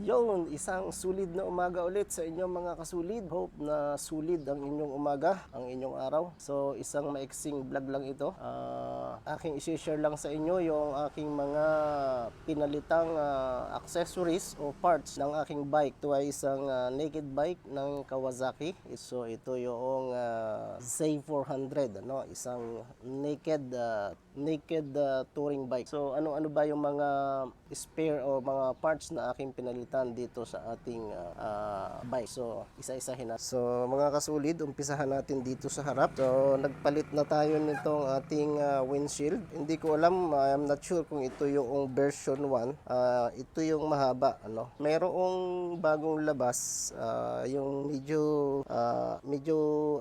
Yung isang sulit na umaga ulit sa inyong mga kasulid. Hope na sulit ang inyong umaga, ang inyong araw. So isang maiksing vlog lang ito. Aking isi-share lang sa inyo yung aking mga pinalitang accessories o parts ng aking bike. Ito ay isang naked bike ng Kawasaki. So ito yung Z400, ano, isang naked touring bike. So ano ba yung mga spare o mga parts na aking pinalitan dito sa ating bike. So isa-isahin na. So mga kasulid, umpisahan natin dito sa harap. So nagpalit na tayo nitong ating windshield. Hindi ko alam, I'm not sure kung ito yung version 1. Ito yung mahaba, ano. Mayroong bagong labas, yung medyo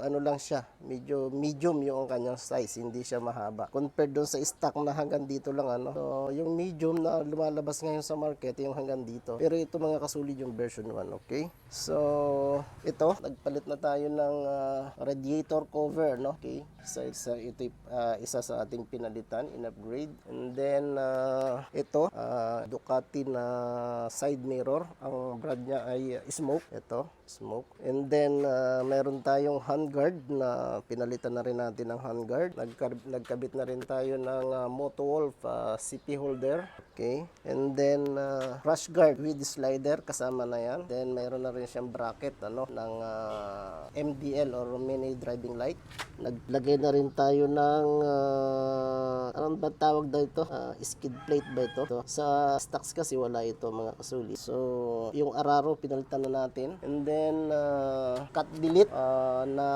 ano lang siya, medyo medium yung kanyang size, hindi siya mahaba. Compared doon sa stock na hanggang dito lang, ano. So yung medium na lumalabas ngayon sa market, yung hanggang dito. Pero ito mga kasulid yung version 1, okay? So ito, nagpalit na tayo ng radiator cover, no? Okay? Ito isa sa ating pinalitan, in-upgrade. And then ito, Ducati na side mirror. Ang brand niya ay Smoke. Ito, Smoke. And then meron tayong handguard na pinalitan na rin natin ng handguard. Nagkabit na rin tayo ng Motowolf CP holder. Okay. And then crash guard with slider, kasama na yan. Then meron na rin siyang bracket, ano, ng MDL or mini driving light. Naglagay na rin tayo ng anong ba tawag daw ito? Skid plate ba ito? So, sa stocks kasi wala ito mga kasuli. So yung araro pinalitan na natin. And then cut delete na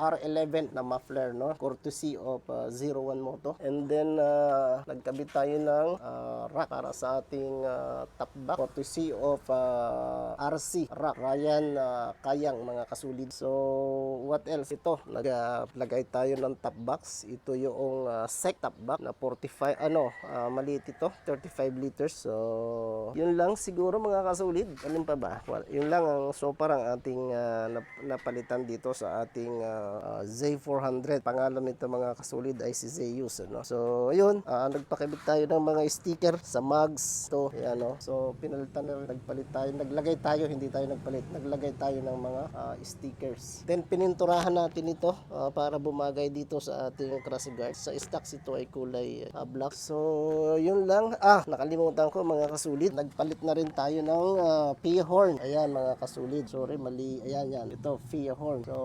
R11 na muffler, no? Courtesy of 01 Moto. And then nagkabit tayo ng rack para sa ating top back, courtesy of RC rack, Ryan Kayang, mga kasulid. So what else? Ito, naglagay tayo ng top box. Ito yung sec top box na 45, maliit ito, 35 liters. So yun lang siguro mga kasulid. Alin pa ba? Well, yun lang ang so parang ating napalitan dito sa ating Z400. Pangalan nito mga kasulid ay si Zeus, ano? So yun, nagpakabit tayo ng mga sticker sa mugs to, ayan, no? So pinalitan na, naglagay tayo ng mga stickers. Then pininturahan natin ito para bumagay dito sa ating crash guard. Sa stocks ito ay kulay black. So yun lang. Nakalimutan ko mga kasulid, nagpalit na rin tayo ng PIA horn. Ayan mga kasulid, sorry, mali. Ayan yan, ito PIA horn. So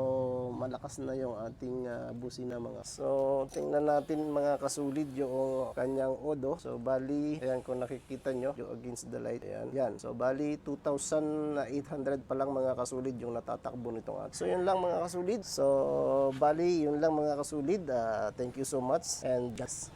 malakas na yung ating busina mga. So tingnan natin mga kasulid yung kanyang odo. So bali, ayan, kung nakikita nyo yung against the light, ayan, yan. So bali 2,800 pa lang mga kasulid yung natatakbo nitong atin. So yun lang mga kasulid. So bali yun lang mga kasulid. Thank you so much and just